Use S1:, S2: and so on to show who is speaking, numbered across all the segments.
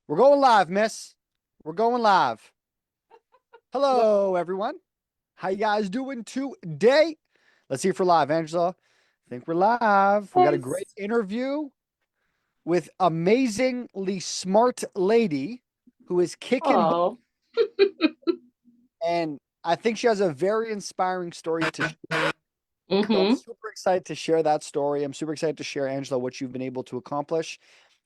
S1: We're going live, miss. We're going live. Hello, everyone. How you guys doing today? Let's see if we're live, Angela. I think we're live. We got a great
S2: Yes.
S1: interview with amazingly smart lady who is kicking butt,
S2: Oh,
S1: and I think she has a very inspiring story to share. So I'm
S2: mm-hmm.
S1: super excited to share that story. I'm super excited to share, Angela, what you've been able to accomplish.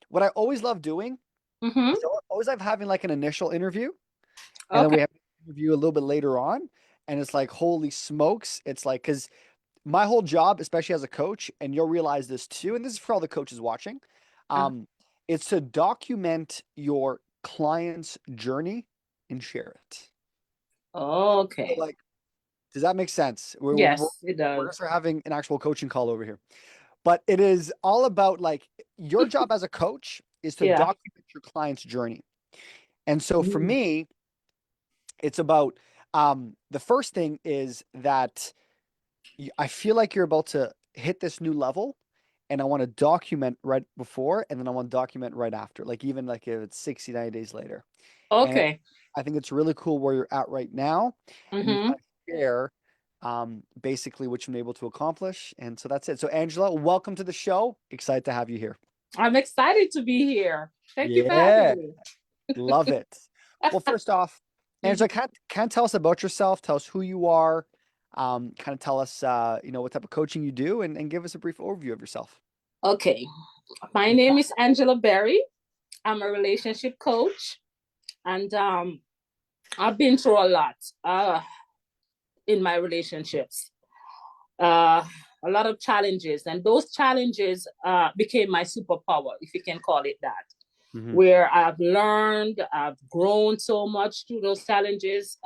S1: What I always love doing
S2: Mm-hmm.
S1: is always have having like an initial interview. And then
S2: Okay.
S1: we have an interview a little bit later on. And it's like, holy smokes. It's like, because my whole job, especially as a coach, and you'll realize this too, and this is for all the coaches watching,
S2: Uh,
S1: um, it's to document your client's journey and share it. So
S2: okay.
S1: like, does that make sense?
S2: Yes, it
S1: We're gonna
S2: does.
S1: start having an actual coaching call over here. But it is all about like your job as a coach is to
S2: Yeah.
S1: document your client's journey. And so for
S2: Mm.
S1: me, it's about the first thing is that I feel like you're about to hit this new level, and I want to document right before, and then I want to document right after, like even like if it's 69 days later. And
S2: Okay.
S1: I think it's really cool where you're at right now, and you
S2: Mm-hmm.
S1: kind of share basically what you've been able to accomplish. And so that's it. So Angela, welcome to the show. Excited to have you here.
S2: I'm excited to be here. Thank you for
S1: Yeah,
S2: having me.
S1: love it. Well, first off, Angela,
S2: Mhm.
S1: can tell us about yourself, tell us who you are, kind of tell us what type of coaching you do and give us a brief overview of yourself.
S2: Okay. My name is Angela Berry. I'm a relationship coach, and I've been through a lot in my relationships. Uh, a lot of challenges, and those challenges became my superpower, if you can call it that.
S1: Hmm.
S2: Where I've learned, I've grown so much through those challenges.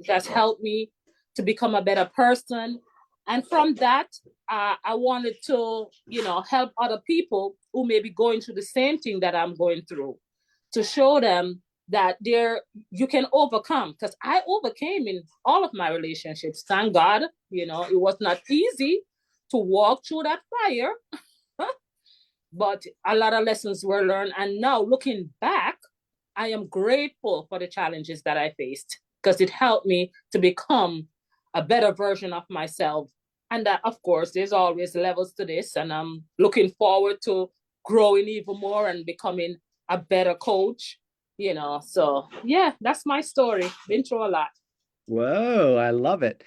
S2: That's helped me to become a better person. And from that, I wanted to, help other people who may be going through the same thing that I'm going through, to show them that you can overcome. Because I overcame in all of my relationships. Thank God, it was not easy to walk through that fire, but a lot of lessons were learned. And now looking back, I am grateful for the challenges that I faced because it helped me to become a better version of myself. And that, of course, there's always levels to this. And I'm looking forward to growing even more and becoming a better coach. So, yeah, that's my story. Been through a lot.
S1: Whoa, I love it.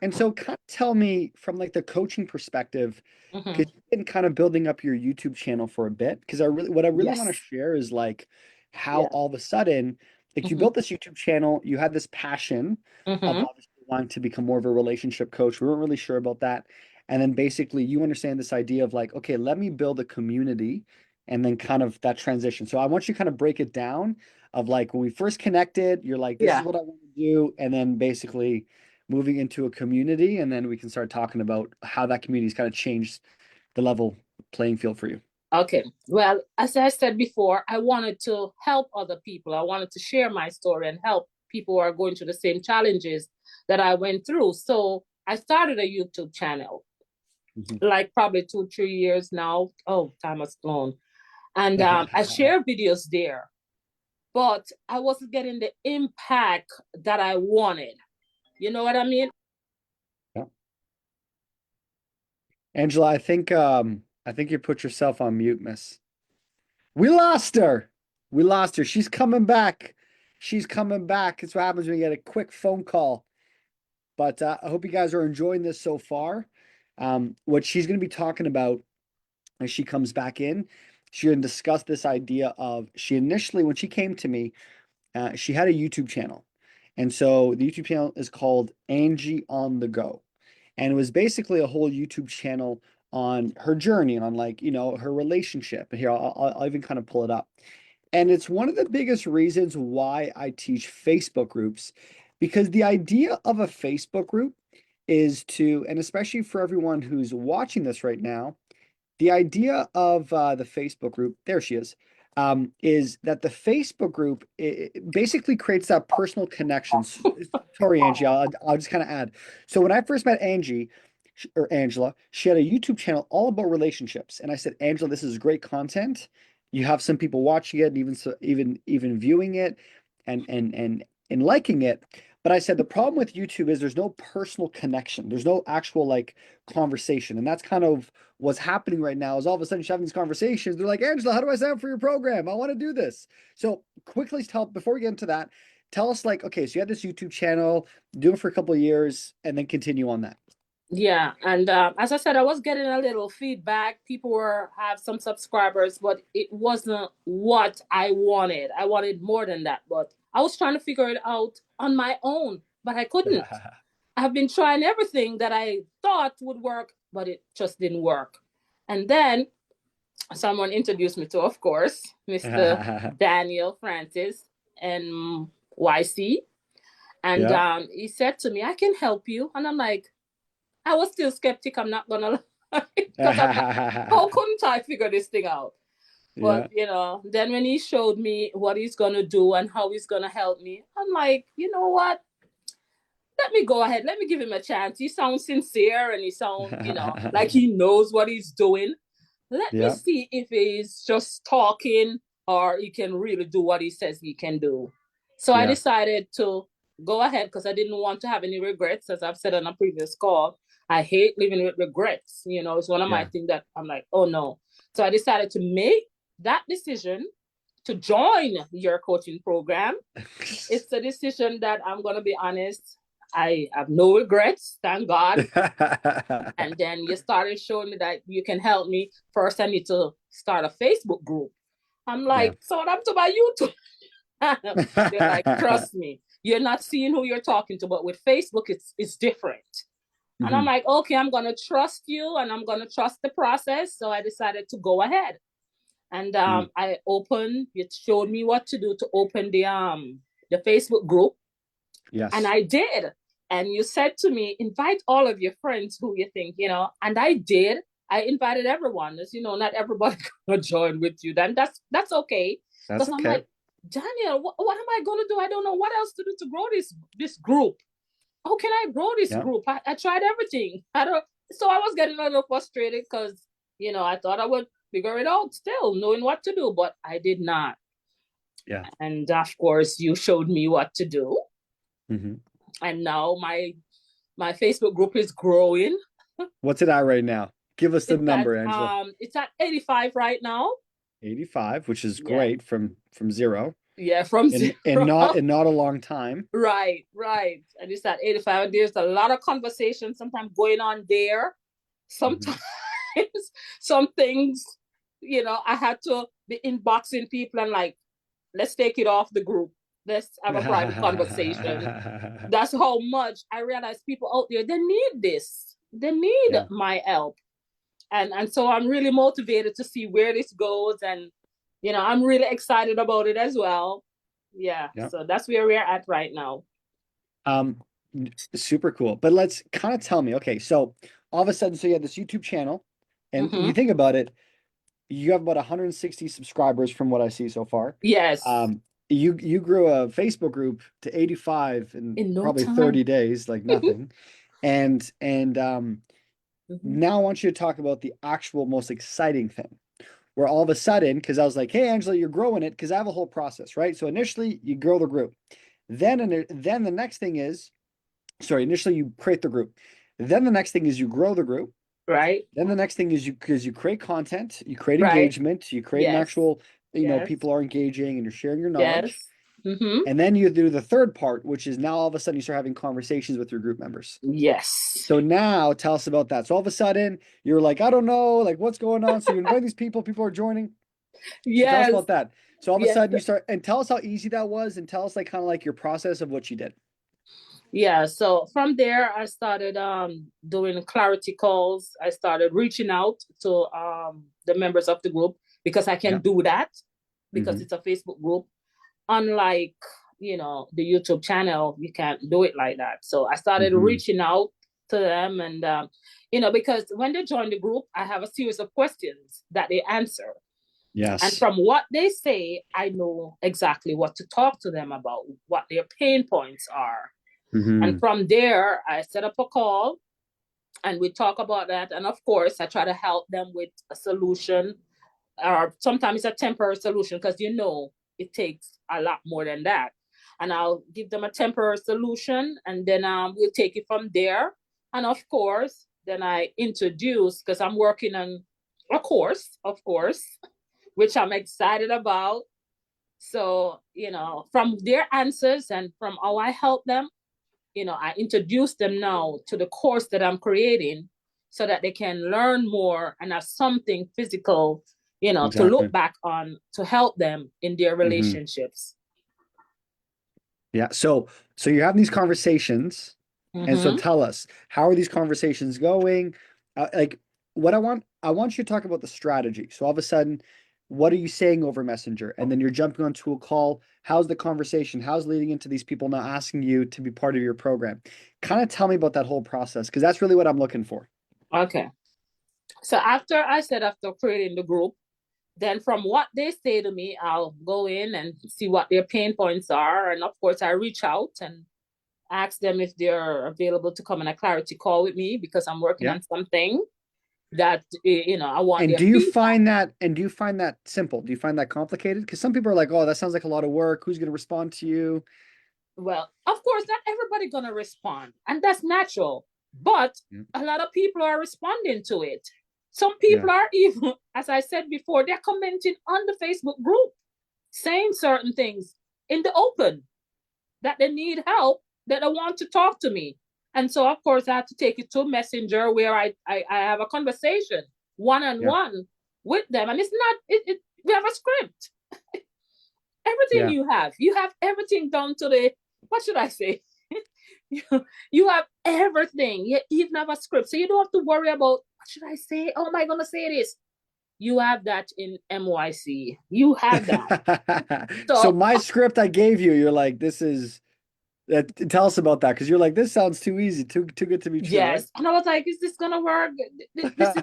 S1: And so kind of tell me from like the coaching perspective, because
S2: Mm-hmm.
S1: you've been kind of building up your YouTube channel for a bit, because what I really want to
S2: Yes.
S1: share is like how
S2: Yeah.
S1: all of a sudden, like you
S2: Mm-hmm.
S1: built this YouTube channel, you had this passion of
S2: Mm-hmm.
S1: obviously wanting to become more of a relationship coach. We weren't really sure about that. And then basically you understand this idea of like, okay, let me build a community and then kind of that transition. So I want you to kind of break it down of like when we first connected, you're like, this is
S2: Yeah.
S1: what I want to do. And then basically moving into a community. And then we can start talking about how that community's kind of changed the level playing field for you.
S2: Okay. Well, as I said before, I wanted to help other people. I wanted to share my story and help people who are going through the same challenges that I went through. So I started a YouTube channel,
S1: Mhm.
S2: like probably 2, 3 years now. Oh, time has flown. And I share videos there, but I wasn't getting the impact that I wanted. You know what I mean?
S1: Yeah. Angela, I think you put yourself on mute, miss. We lost her. We lost her. She's coming back. She's coming back. That's what happens when you get a quick phone call. But I hope you guys are enjoying this so far. What she's going to be talking about as she comes back in, she's going to discuss this idea of she initially, when she came to me, she had a YouTube channel. And so the YouTube channel is called Angie on the Go. And it was basically a whole YouTube channel on her journey, on like, her relationship. Here, I'll even kind of pull it up. And it's one of the biggest reasons why I teach Facebook groups, because the idea of a Facebook group is to, and especially for everyone who's watching this right now, the idea of the Facebook group, there she is that the Facebook group basically creates that personal connection. Sorry, Angie, I'll just kind of add. So when I first met Angie or Angela, she had a YouTube channel all about relationships. And I said, Angela, this is great content. you have some people watching it and even viewing it and liking it. But I said the problem with YouTube is there's no personal connection. There's no actual like conversation. And that's kind of what's happening right now is all of a sudden she's having these conversations. They're like, Angela, how do I sign up for your program? I want to do this. So quickly tell before we get into that, tell us like, okay, so you had this YouTube channel, do it for a couple of years, and then continue on that.
S2: Yeah, and as I said, I was getting a little feedback. People were have some subscribers, but it wasn't what I wanted. I wanted more than that, but I was trying to figure it out on my own, but I couldn't. I've been trying everything that I thought would work, but it just didn't work. And then someone introduced me to, of course, Mr. Daniel Francis and YC, and
S1: Yeah.
S2: he said to me, "I can help you," and I'm like. I was still skeptic. I'm not gonna lie, because I'm like, how couldn't I figure this thing out? But
S1: Yeah.
S2: then when he showed me what he's gonna do and how he's gonna help me, I'm like, you know what? Let me go ahead. Let me give him a chance. He sounds sincere and he sounds, like he knows what he's doing. Let me
S1: Yeah.
S2: see if he's just talking or he can really do what he says he can do. So I
S1: Yeah.
S2: decided to go ahead because I didn't want to have any regrets, as I've said on a previous call. I hate living with regrets. It's one of my
S1: Yeah.
S2: things that I'm like, oh no. So I decided to make that decision to join your coaching program. It's a decision that I'm going to be honest. I have no regrets, thank God. And then you started showing me that you can help me. First, I need to start a Facebook group. I'm
S1: Yeah.
S2: like, so what happened to my YouTube? They're like, trust me, you're not seeing who you're talking to, but with Facebook, it's different. And I'm like, okay, I'm going to trust you and I'm going to trust the process. So I decided to go ahead. And I opened, it showed me what to do to open the Facebook group.
S1: Yes.
S2: And I did. And you said to me, invite all of your friends who you think, and I did. I invited everyone. As you know, not everybody gonna join with you. Then that's okay.
S1: That's
S2: Because I'm
S1: okay.
S2: like, Daniel, what am I gonna do? I don't know what else to do to grow this group. How can I grow this
S1: Yeah.
S2: group? I tried everything. So I was getting a little frustrated because I thought I would figure it out still, knowing what to do, but I did not.
S1: Yeah.
S2: And of course, you showed me what to do. And now my Facebook group is growing.
S1: What's it at right now? Give us the number, Angela.
S2: It's at 85 right now.
S1: 85, which is
S2: Yeah.
S1: great from zero.
S2: Yeah, from
S1: and,
S2: zero.
S1: and not a long time.
S2: Right. And it's at 85. And there's a lot of conversation sometimes going on there. Sometimes some things, I had to be inboxing people and like, let's take it off the group. Let's have a private conversation. That's how much I realize people out there, they need this. They need my help. And so I'm really motivated to see where this goes. And, I'm really excited about it as well. Yeah. So that's where we're at right now.
S1: Super cool. But let's kind of tell me, okay, so all of a sudden, so you have this YouTube channel, and you think about it, you have about 160 subscribers from what I see so far.
S2: Yes.
S1: You grew a Facebook group to 85 in probably
S2: time.
S1: 30 days, like nothing. and now I want you to talk about the actual most exciting thing, where all of a sudden, because I was like, hey, Angela, you're growing it, because I have a whole process, right? So initially you grow the group. Then the next thing is, initially you create the group. Then the next thing is you grow the group.
S2: Right.
S1: Then the next thing is you create content, you create engagement, you create an actual, people are engaging and you're sharing your knowledge. And then you do the third part, which is now all of a sudden you start having conversations with your group members.
S2: Yes.
S1: So now tell us about that. So all of a sudden you're like, I don't know, like what's going on. So you invite these people are joining.
S2: Yes.
S1: So tell us about that. So all of a sudden you start, and tell us how easy that was, and tell us like kind of like your process of what you did.
S2: Yeah, so from there I started doing clarity calls. I started reaching out to the members of the group because I can do that because it's a Facebook group. Unlike, the YouTube channel, you can't do it like that. So I started reaching out to them and, because when they join the group, I have a series of questions that they answer.
S1: Yes.
S2: And from what they say, I know exactly what to talk to them about, what their pain points are. And from there, I set up a call and we talk about that. And of course, I try to help them with a solution or sometimes it's a temporary solution because it takes a lot more than that. And I'll give them a temporary solution, and then we'll take it from there. And of course, then I introduce, because I'm working on a course, of course, which I'm excited about. So, from their answers and from how I help them, I introduce them now to the course that I'm creating so that they can learn more and have something physical, to look
S1: Exactly.
S2: back on to help them in their
S1: Hmm.
S2: relationships.
S1: Yeah. So you're having these conversations, and so
S2: Mm-hmm.
S1: tell us, how are these conversations going? Like, what I want you to talk about the strategy. So all of a sudden, what are you saying over Messenger? And then you're jumping onto a call. How's the conversation? How's leading into these people now asking you to be part of your program? Kind of tell me about that whole process, because that's really what I'm looking for.
S2: Okay. So after creating the group, then from what they say to me, I'll go in and see what their pain points are. And of course, I reach out and ask them if they're available to come on a clarity call with me because I'm working
S1: Yeah.
S2: on something that, I want
S1: And
S2: their feedback.
S1: do you find that simple? Do you find that complicated? Because some people are like, oh, that sounds like a lot of work. Who's going to respond to you?
S2: Well, of course, not everybody gonna respond, and that's natural. But
S1: Yeah.
S2: a lot of people are responding to it. Some
S1: Yeah.
S2: people are even, as I said before, they're commenting on the Facebook group, saying certain things in the open that they need help, that they want to talk to me. And so, of course, I have to take it to Messenger where I have a conversation one on
S1: Yeah.
S2: one with them. And it's not, we have a script. Everything
S1: Yeah.
S2: you have everything down to the, what should I say? you, you have everything. You even have a script. So you don't have to worry about, what should I say? Oh, am I going to say this? You have that in MYC. You have that.
S1: So
S2: So
S1: my script I gave you, you're like, this is tell us about that, because you're like, this sounds too easy, too good to be true, right?
S2: yes. And I was like, is this gonna work? This is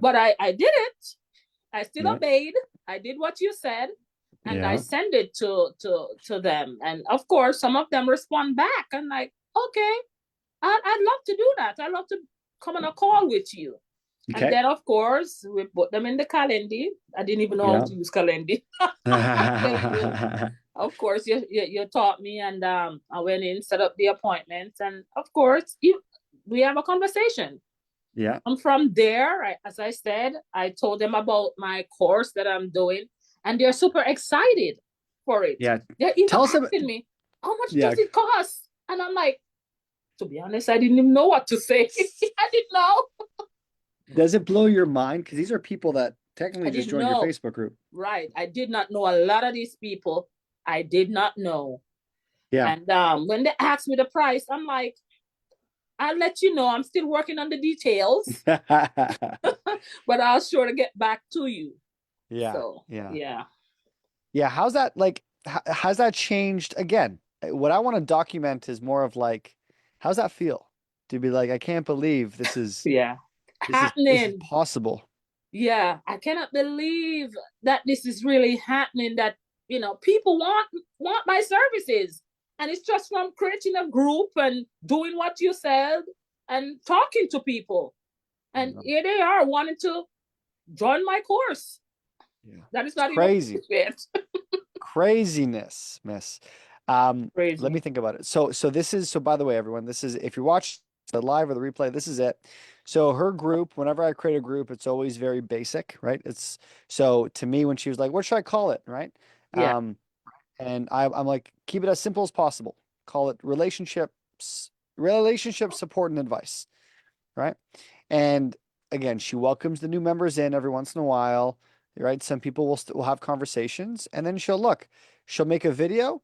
S2: but I did it. I still
S1: Yeah.
S2: obeyed. I did what you said, and I
S1: Yeah.
S2: send it to them. And of course, some of them respond back. And like, okay, I'd love to do that. I'd love to come on a call with you. And
S1: Okay.
S2: then of course we put them in the calendar. I didn't even know how
S1: Yeah.
S2: to use calendar. You, of course, you taught me, and I went in, set up the appointments, and of course, we have a conversation.
S1: Yeah.
S2: And from there, as I said, I told them about my course that I'm doing, and they're super excited for it.
S1: Yeah.
S2: They're even
S1: Tell us about,
S2: asking me, "How much
S1: yeah.
S2: does it cost?" And I'm like, to be honest, I didn't even know what to say. I didn't know.
S1: Does it blow your mind? Because these are people that
S2: I
S1: technically just
S2: didn't
S1: joined your
S2: know.
S1: Facebook group.
S2: Right. I did not know a lot of these people. I did not know.
S1: Yeah.
S2: And when they asked me the price, I'm like, I'll let you know. I'm still working on the details, but I'll sure to get back to you.
S1: Yeah.
S2: So,
S1: Yeah.
S2: yeah.
S1: Yeah. How's that like? Has that changed again? What I want to document is more of like, how's that feel? To be like, I can't believe
S2: Yeah.
S1: this is
S2: Happening.
S1: possible.
S2: Yeah. I cannot believe that this is really happening, that, people want my services. And it's just from creating a group and doing what you said and talking to people. And
S1: Yeah.
S2: here they are wanting to join my course.
S1: Yeah.
S2: That is
S1: It's
S2: not even
S1: crazy.
S2: it.
S1: Craziness, miss. Let me
S2: Crazy.
S1: think about it. So this is, so by the way, everyone, this is, if you watch the live or the replay, this is it. So her group, whenever I create a group, it's always very basic, right? It's, so to me, when she was like, what should I call it? Right.
S2: Yeah.
S1: Um, and I'm like, keep it as simple as possible. Call it relationship support and advice, right? And again, she welcomes the new members in every once in a while, right? Some people will have conversations, and then she'll make a video,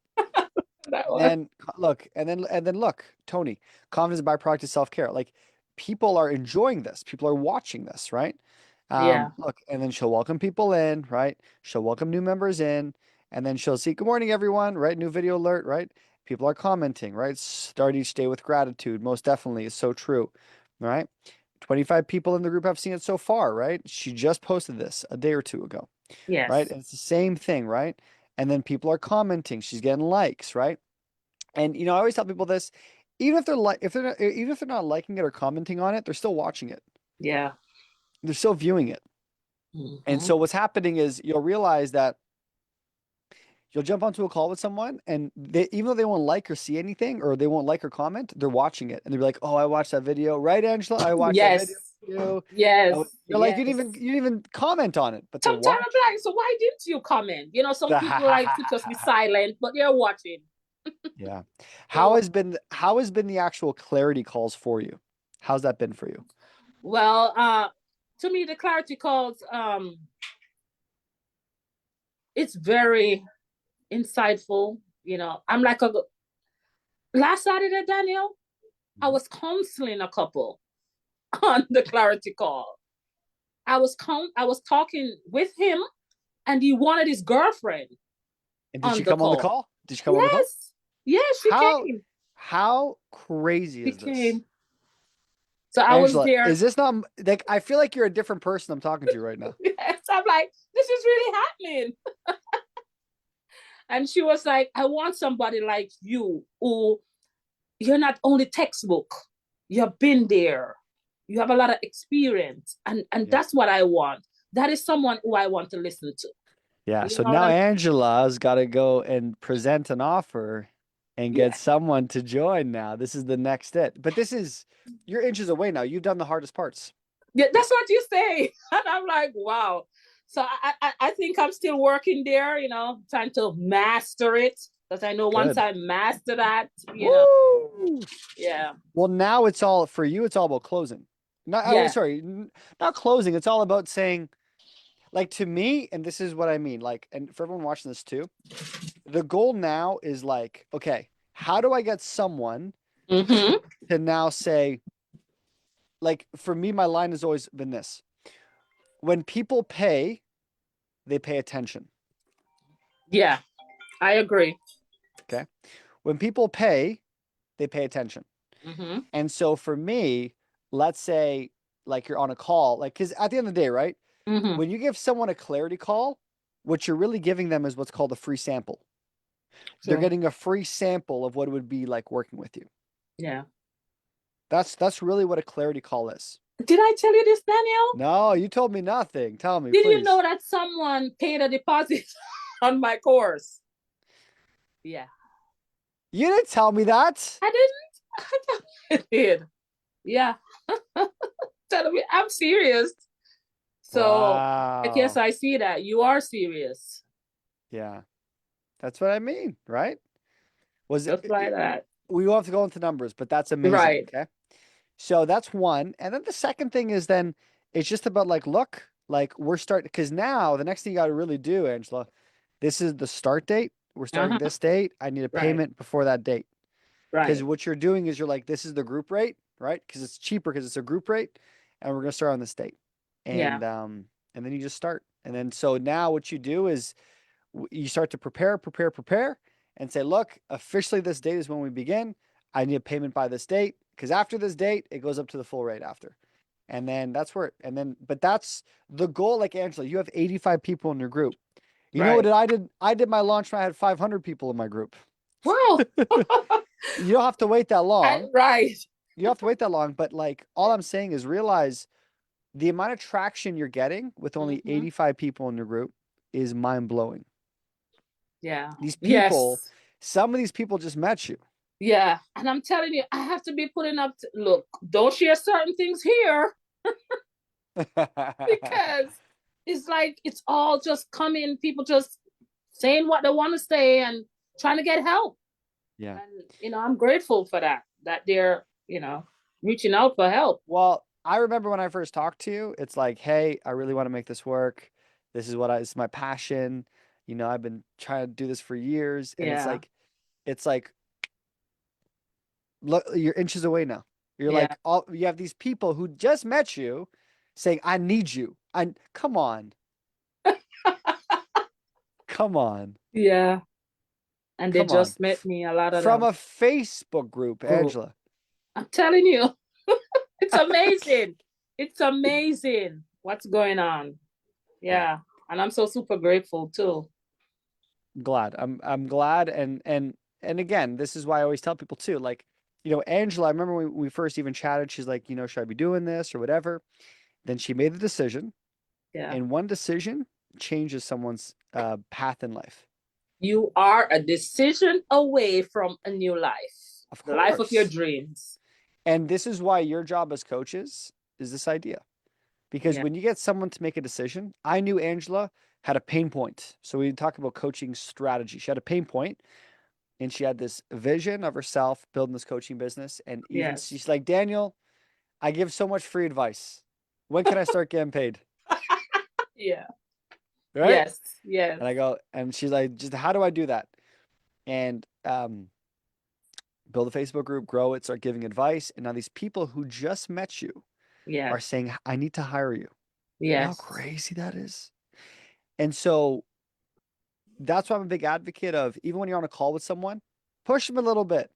S2: That
S1: and
S2: one.
S1: then look, and then look, Tony, confidence is a byproduct of self-care. Like, people are enjoying this, people are watching this, right?
S2: Yeah.
S1: Look, and then she'll welcome people in, right? She'll welcome new members in, and then she'll see, good morning, everyone, right? New video alert, right? People are commenting, right? Start each day with gratitude. Most definitely is so true, right? 25 people in the group have seen it so far, right? She just posted this a day or two ago, right?
S2: Yes.
S1: And it's the same thing, right? And then people are commenting. She's getting likes, right? And I always tell people this, even if they're like, if they're not, even if they're not liking it or commenting on it, they're still watching it.
S2: Yeah.
S1: They're still viewing it, And
S2: Mhm.
S1: so what's happening is you'll realize that you'll jump onto a call with someone and they, even though they won't like or see anything or they won't like or comment, they're watching it and they'll be like, "Oh, I watched that video, right, Angela? I watched that video
S2: Yes.
S1: with you."
S2: Yes.
S1: And you're like,
S2: Yes.
S1: you didn't even comment on it, but they're
S2: Sometimes
S1: watching.
S2: I'm like, so why didn't you comment? Some people like to just be silent, but they're watching.
S1: Yeah.
S2: They're wa-
S1: How has been the actual clarity calls for you? How's that been for you?
S2: well, to me, the clarity calls, it's very insightful. I'm like last Saturday, Daniel, I
S1: Mhm.
S2: was counseling a couple on the clarity call. I was talking with him, and he wanted his girlfriend
S1: And did
S2: on
S1: she
S2: the
S1: come on the
S2: call.
S1: call? Did she come on the call?
S2: Yes, yes, she
S1: How
S2: came.
S1: how crazy
S2: She
S1: is this?
S2: came. So I was
S1: Angela,
S2: there.
S1: is this not like I feel like you're a different person I'm talking to right now.
S2: Yes, I'm like, this is really happening. And she was like, I want somebody like you who you're not only textbook, you've been there, you have a lot of experience, and
S1: Yeah.
S2: that's what I want. That is someone who I want to listen to.
S1: Yeah.
S2: You
S1: So
S2: know what
S1: now
S2: I'm
S1: Angela's got to go and present an offer and get
S2: Yeah.
S1: someone to join now. This is the next it. But this is you're inches away now. You've done the hardest parts.
S2: Yeah, that's what you say. And I'm like, wow. So I think I'm still working there, trying to master it. Because I know once
S1: Good.
S2: I master that,
S1: Woo!
S2: yeah.
S1: Well, now it's all for you. It's all about closing. Not,
S2: Yeah.
S1: sorry, not closing. It's all about saying, like, to me, and this is what I mean. Like, and for everyone watching this too, the goal now is like, okay, how do I get someone
S2: Mm-hmm.
S1: to now say, like, for me, my line has always been this: when people pay, they pay attention.
S2: Yeah, I agree.
S1: Okay, when people pay, they pay attention.
S2: Mm-hmm.
S1: And so for me, let's say, like, you're on a call, like, because at the end of the day, right?
S2: Mm-hmm.
S1: When you give someone a clarity call, what you're really giving them is what's called a free sample. They're
S2: So
S1: getting a free sample of what it would be like working with you.
S2: yeah.
S1: That's really what a clarity call is.
S2: Did I tell you this, Daniel?
S1: No, you told me nothing. Tell me,
S2: Did you know
S1: please.
S2: that someone paid a deposit on my course? Yeah.
S1: You didn't tell me that.
S2: I didn't. I did. Yeah. Tell me, I'm serious. So I guess
S1: Wow.
S2: I see that you are serious.
S1: Yeah, that's what I mean, right? Was
S2: Just like that.
S1: we will have to go into numbers, but that's amazing.
S2: Right.
S1: Okay. So that's one. And then the second thing is then it's just about like, look, like we're starting because now the next thing you got to really do, Angela, this is the start date. We're starting
S2: Uh-huh.
S1: this date. I need a
S2: Right.
S1: payment before that date. Because
S2: Right.
S1: what you're doing is you're like, this is the group rate, right? Because it's cheaper because it's a group rate, and we're gonna start on this date.
S2: Yeah.
S1: And then you just start. And then so now what you do is you start to prepare, and say, look, officially this date is when we begin. I need a payment by this date because after this date, it goes up to the full rate after. And then that's where, and then, but that's the goal. Like Angela, you have 85 people in your group. You know what
S2: Right.
S1: did I did? I did my launch when I had 500 people in my group.
S2: Wow.
S1: You don't have to wait that long.
S2: Right.
S1: You don't have to wait that long. But like, all I'm saying is realize the amount of traction you're getting with only
S2: Mm-hmm.
S1: 85 people in your group is mind blowing.
S2: Yeah.
S1: These people,
S2: Yes.
S1: some of these people just met you.
S2: Yeah. And I'm telling you, I have to be putting up, look, don't share certain things here because it's like it's all just coming, people just saying what they want to say and trying to get help.
S1: Yeah.
S2: And, I'm grateful for that they're, reaching out for help.
S1: Well, I remember when I first talked to you, it's like, hey, I really want to make this work. This is my passion. I've been trying to do this for years. And
S2: Yeah.
S1: it's like, look, you're inches away now. You're
S2: Yeah.
S1: like, all you have these people who just met you saying, I need you. Come on. Come on.
S2: Yeah. And they
S1: Come on.
S2: just met me, a lot of
S1: From
S2: them
S1: a Facebook group,
S2: group.
S1: Angela.
S2: I'm telling you, it's amazing. It's amazing what's going on.
S1: Yeah.
S2: Yeah. And I'm so super grateful too.
S1: Glad. I'm glad. And again, this is why I always tell people too, like, Angela, I remember when we first even chatted, she's like, should I be doing this or whatever? Then she made the decision.
S2: Yeah.
S1: And one decision changes someone's path in life.
S2: You are a decision away from a new life,
S1: Of
S2: the life of your
S1: course.
S2: dreams.
S1: And this is why your job as coaches is this idea. Because
S2: Yeah.
S1: when you get someone to make a decision, I knew Angela had a pain point. So we talk about coaching strategy. She had a pain point and she had this vision of herself building this coaching business. And even
S2: Yes.
S1: she's like, Daniel, I give so much free advice. When can I start getting paid?
S2: Yeah.
S1: Right?
S2: Yes. Yes.
S1: And I go, and she's like, just how do I do that? And build a Facebook group, grow it, start giving advice. And now these people who just met you are
S2: Yes.
S1: saying, I need to hire you. You know how
S2: Yes.
S1: crazy that is? And so that's why I'm a big advocate of, even when you're on a call with someone, push them a little bit.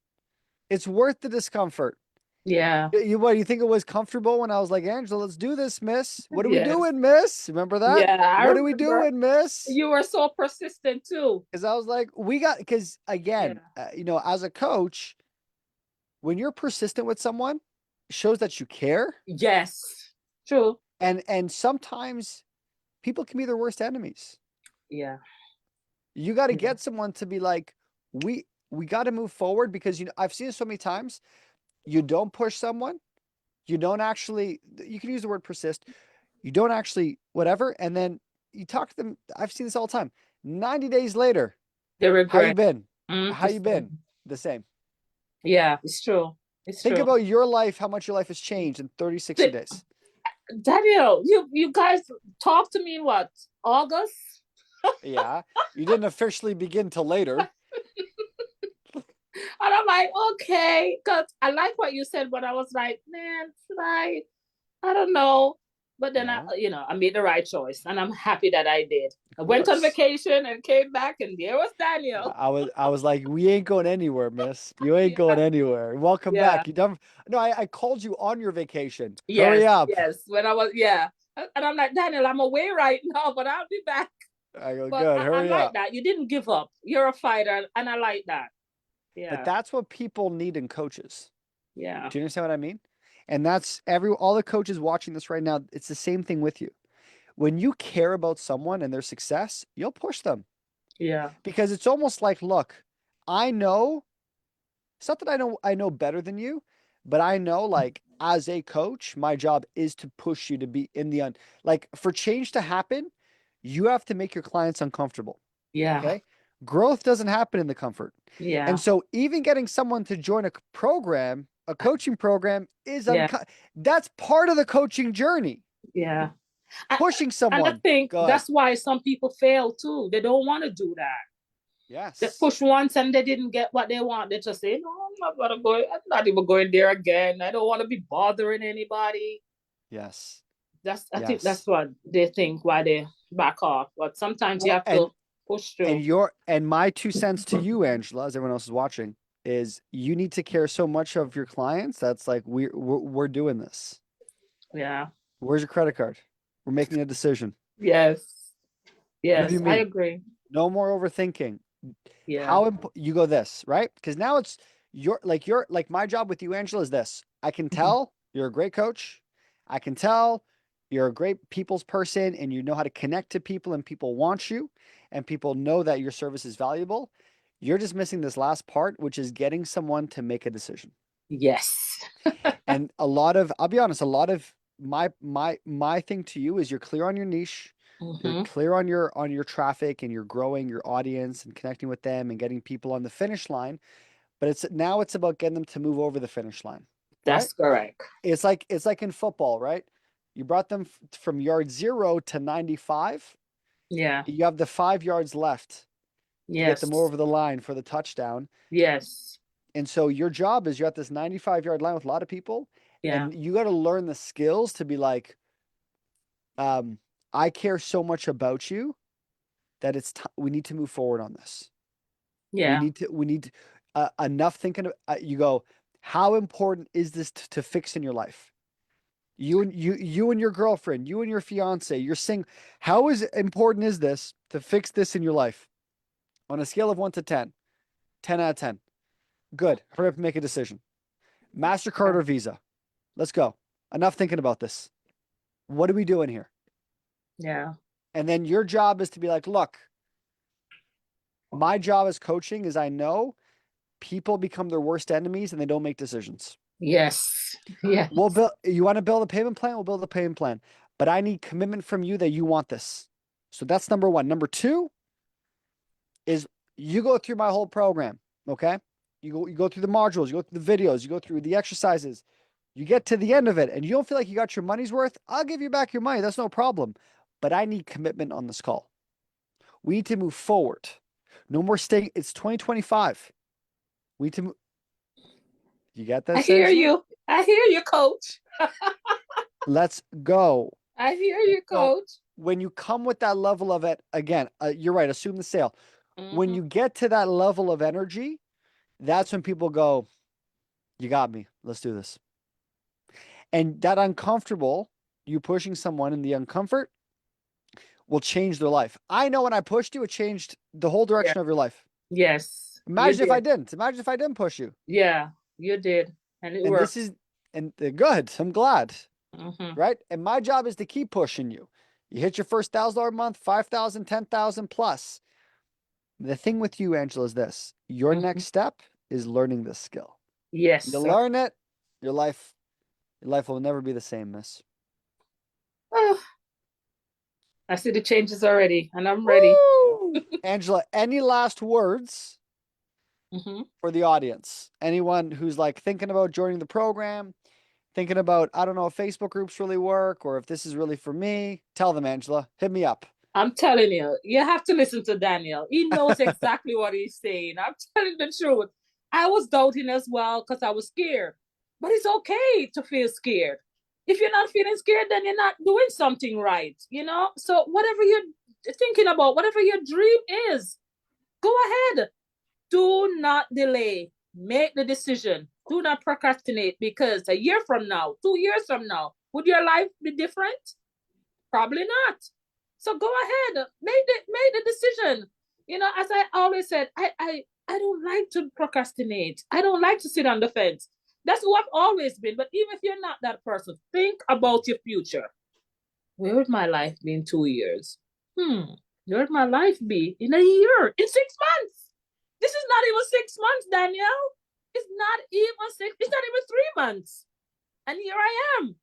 S1: It's worth the discomfort.
S2: Yeah.
S1: You think it was comfortable when I was like, Angela, let's do this, miss. What are we
S2: Yes.
S1: doing, miss? Remember that?
S2: Yeah. I
S1: What are we
S2: remember
S1: doing, miss?
S2: you were so persistent too.
S1: Because I was like, because
S2: Yeah.
S1: again, as a coach, when you're persistent with someone, it shows that you care.
S2: Yes. True.
S1: And sometimes people can be their worst enemies.
S2: Yeah.
S1: You got to
S2: Yeah.
S1: get someone to be like, we got to move forward because I've seen it so many times. You don't push someone, you don't actually, you can use the word persist. You don't actually whatever, and then you talk to them. I've seen this all the time. 90 days later,
S2: The
S1: how you
S2: regret.
S1: been?
S2: Mm,
S1: How
S2: the
S1: you been?
S2: same.
S1: The same.
S2: Yeah, it's true. It's
S1: Think
S2: true.
S1: about your life, how much your life has changed in 30, 60
S2: Th-
S1: days.
S2: Daniel, you guys talked to me in what, August?
S1: Yeah. You didn't officially begin till later.
S2: And I'm like, okay, because I like what you said, but I was like, man, should I don't know. But then
S1: Yeah.
S2: I made the right choice, and I'm happy that I did.
S1: Of
S2: I went on
S1: course.
S2: vacation and came back, and there was Daniel.
S1: I was like, we ain't going anywhere, miss. You ain't going
S2: Yeah,
S1: anywhere. Welcome
S2: yeah,
S1: back. You done? No, I called you on your vacation.
S2: yes,
S1: Hurry up.
S2: yes. When I was, yeah, and I'm like, Daniel, I'm away right now, but I'll be back.
S1: I go,
S2: But
S1: good.
S2: I
S1: Hurry
S2: like
S1: up.
S2: that. You didn't give up. You're a fighter, and I like that.
S1: But
S2: Yeah,
S1: that's what people need in coaches.
S2: yeah,
S1: Do you understand what I mean? And that's all the coaches watching this right now. It's the same thing with you. When you care about someone and their success, you'll push them
S2: yeah,
S1: because it's almost like, look, I know it's not that I know better than you, but I know like as a coach, my job is to push you to be in the like for change to happen, you have to make your clients uncomfortable.
S2: yeah,
S1: Okay? Growth doesn't happen in the comfort. And
S2: yeah,
S1: so even getting someone to join a program, a coaching program
S2: yeah,
S1: that's part of the coaching journey.
S2: yeah. And,
S1: Pushing
S2: and I
S1: someone.
S2: think
S1: Go ahead.
S2: that's why some people fail too. They don't want to do that. They
S1: Yes.
S2: push once and they didn't get what they want. They just say, "No, I'm not gonna go. I'm not even going there again. I don't want to be bothering anybody."
S1: Yes.
S2: I think that's
S1: Yes.
S2: what they think why they back off. But sometimes you
S1: Well,
S2: have to push through.
S1: and my 2 cents to you, Angela, as everyone else is watching, is you need to care so much of your clients. That's like we're doing this.
S2: Yeah.
S1: Where's your credit card? We're making a decision.
S2: Yes.
S1: What do you
S2: Yes. I
S1: mean?
S2: agree.
S1: No more overthinking.
S2: Yeah.
S1: How you go this, right? Because now it's your my job with you, Angela, is this. I can
S2: Mhm.
S1: tell you're a great coach. I can tell you're a great people's person and you know how to connect to people and people want you and people know that your service is valuable. You're just missing this last part, which is getting someone to make a decision.
S2: Yes.
S1: And I'll be honest, a lot of my thing to you is you're clear on your niche. You're
S2: Hmm.
S1: clear on your traffic and you're growing your audience and connecting with them and getting people on the finish line. But it's about getting them to move over the finish line, right?
S2: That's correct.
S1: It's like in football, right? You brought them from yard 0 to 95.
S2: Yeah.
S1: You have the 5 yards left to get them
S2: Yes.
S1: over the line for the touchdown.
S2: Yes.
S1: And so your job is you're at this 95-yard line with a lot of people,
S2: Yeah.
S1: and you got to learn the skills to be like, um, I care so much about you that we need to move forward on this. We
S2: Yeah.
S1: need to we need enough thinking. You go, how important is this to fix in your life? You and your girlfriend, you and your fiance, you're saying, how is important is this to fix this in your life? On a scale of 1 to 10, 10 out of 10. Good. Hurry up and make a decision. MasterCard
S2: Yeah.
S1: or Visa? Let's go. Enough thinking about this. What are we doing here?
S2: Yeah.
S1: And then your job is to be like, look, my job as coaching is I know people become their worst enemies and they don't make decisions.
S2: Yes. Yes.
S1: We'll build, you want to build a payment plan? We'll build a payment plan. But I need commitment from you that you want this. So that's number one. Number two is you go through my whole program. Okay. You go through the modules, you go through the videos, you go through the exercises. You get to the end of it and you don't feel like you got your money's worth. I'll give you back your money. That's no problem. But I need commitment on this call. We need to move forward. No more staying. It's 2025. We need to move. You get
S2: I
S1: this,
S2: hear
S1: Angela?
S2: you. I hear you, coach.
S1: Let's go.
S2: I hear you,
S1: So
S2: coach.
S1: when you come with that level of it, again, you're right, assume the sale. When
S2: Mm-hmm.
S1: you get to that level of energy, that's when people go, you got me. Let's do this. And that uncomfortable, you pushing someone in the uncomfort will change their life. I know when I pushed you, it changed the whole
S2: Yeah.
S1: direction of your life.
S2: Yes, you
S1: Imagine if I
S2: did.
S1: didn't. Imagine if I didn't push you.
S2: Yeah, you did. And it
S1: And this
S2: worked.
S1: is, and good. I'm glad.
S2: Mm-hmm.
S1: Right? And my job is to keep pushing you. You hit your first $1,000 month, 5,000, 10,000 plus. The thing with you, Angela, is this: your
S2: Mm-hmm.
S1: next step is learning this skill.
S2: Yes,
S1: You
S2: sir.
S1: learn it, your life will never be the same, miss.
S2: Oh, I see the changes already, and I'm ready.
S1: Woo! Angela, any last words
S2: Mm-hmm.
S1: for the audience? Anyone who's like thinking about joining the program, thinking about, I don't know if Facebook groups really work or if this is really for me, tell them, Angela. Hit me up.
S2: I'm telling you, you have to listen to Daniel. He knows exactly what he's saying. I'm telling the truth. I was doubting as well because I was scared. But it's okay to feel scared. If you're not feeling scared, then you're not doing something right, you know? So whatever you're thinking about, whatever your dream is, go ahead. Do not delay. Make the decision. Do not procrastinate because a year from now, 2 years from now, would your life be different? Probably not. So go ahead, make the decision. You know, as I always said, I don't like to procrastinate. I don't like to sit on the fence. That's who I've always been. But even if you're not that person, think about your future. Where would my life be in 2 years? Where would my life be in a year? In 6 months? This is not even 6 months, Danielle. It's not even six. It's not even 3 months. And here I am,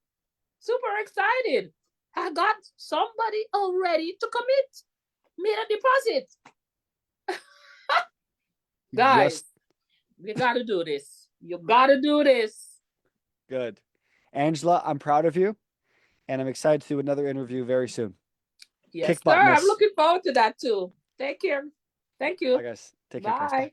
S2: super excited. I got somebody already to commit, made a deposit. Guys,
S1: Yes,
S2: you gotta do this. You gotta do this.
S1: good. Angela, I'm proud of you and I'm excited to do another interview very soon.
S2: Yes,
S1: Kick
S2: sir.
S1: butt,
S2: I'm
S1: miss.
S2: looking forward to that too. Take care. Thank
S1: Bye,
S2: you.
S1: guys. Take care, guys.
S2: Bye.
S1: Bye.